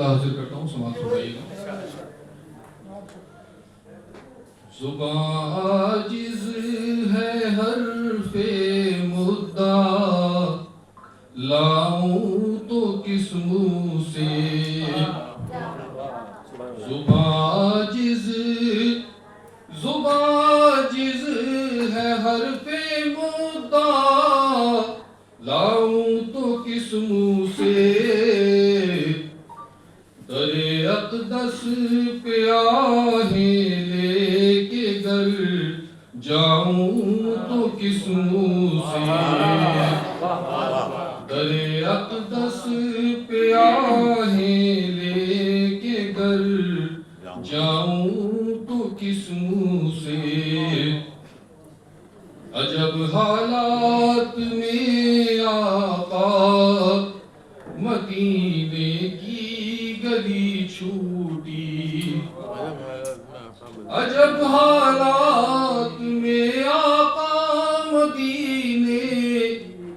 हाजिर करता हूँ, समाप्त होइएगा। जुबान आजिज़ है हर्फ़े मुद्दा, लाऊं तो किस मुँह से। जुबान आजिज़ है हर्फ़े मुद्दा, लाऊं तो किस मुँह से। दरे अक़दस पे आहें लेके गर जाऊं तो किस मुँह से। दरे अक़दस पे आहें लेके गर जाऊं तो किस मुँह से। अजब हालात में आका मदीने की गली छूटी। अजब हालात में आका मदीने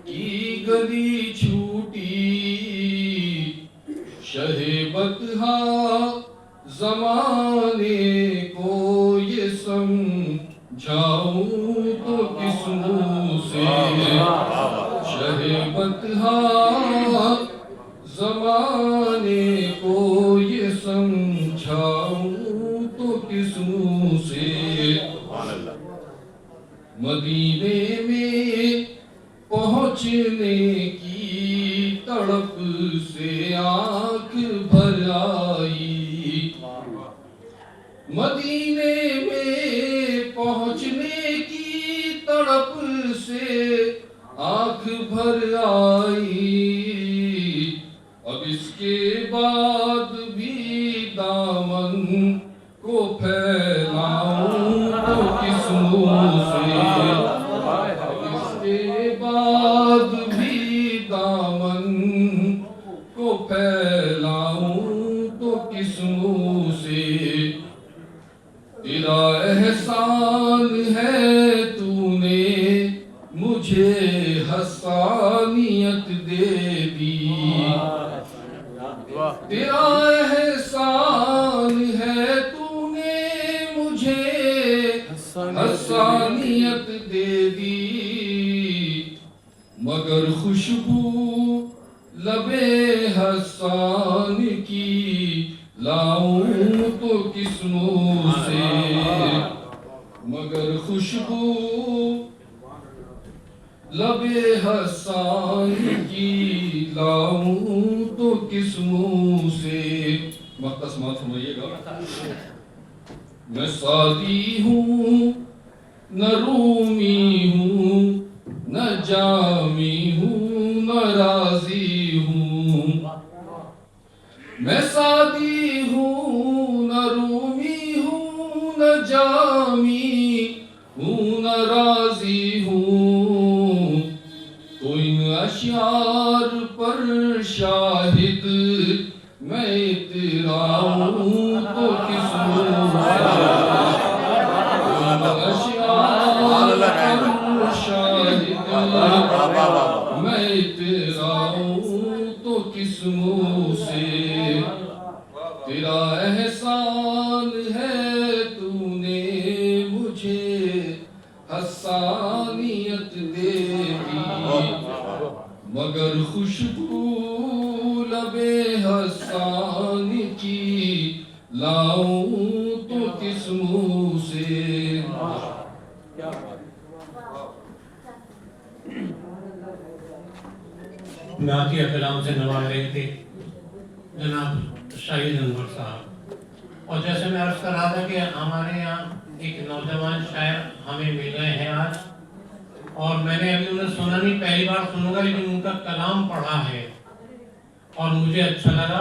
की गली छूटी। शहे बतहा ज़माने को ये समझाऊं तो किस मुँह से। शहे बतहा ज़माने को ये समझाऊं तो किस मुँह से। मदीने में पहुँचने की तड़प से आँख भर आई। मदीने में पहुँचने की तड़प से आँख भर आई। अब इसके बाद भी दामन को फैलाऊं तो किस मुँह से। इसके बाद भी दामन को फैलाऊं तो किस मुँह से। तेरा एहसान है तूने मुझे हसानियत दे दी। तेरा एहसान है तूने मुझे हसानियत दे दी। मगर खुशबू लबे हसान की लाऊं तो किस मुँह से। मगर खुशबू लबे हसान की लाऊं तो किस मुँह से। वक्त समाप्त फरमाइएगा। मैं सादी हूँ न रूमी हूँ न जामी हूँ न राजी हूँ। मैं सादी हूँ न रूमी हूँ न जामी हूँ न राजी हूँ। तो इन अश्यार पर शाहिद मैं इतराऊं तो किस मुँह से। अश्यार पर शाहिद मैं इतराऊं तो किस मुँह से। तेरा एहसान है तूने मुझे हसानियत दे दी। मगर खुशबू लबे हसान की लाऊं तो किस मुँह से। नातिया कलाम से नवाज रहे थे जनाब शाहिद अनवर साहब। और जैसे मैं अर्ज कर रहा था कि हमारे यहाँ एक नौजवान शायर हमें मिल गए हैं आज, और मैंने अभी उन्हें सुना नहीं, पहली बार सुनूंगा, लेकिन उनका कलाम पढ़ा है और मुझे अच्छा लगा,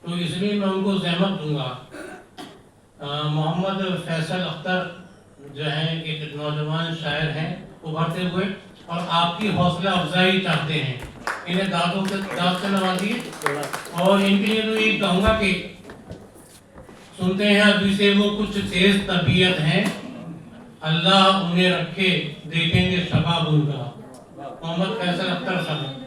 तो इसलिए मैं उनको ज़हमत दूंगा। मोहम्मद फैसल अख्तर जो हैं एक नौजवान शायर हैं उभरते हुए, और आपकी हौसला अफजाई चाहते हैं। इन्हें दाद से नवाजिए। और इनके लिए तो ये कहूँगा कि सुनते हैं अभी से वो कुछ तेज तबीयत हैं, अल्लाह उन्हें रखे देखेंगे शबाब उनका। मोहम्मद फैसल अख्तर साहब।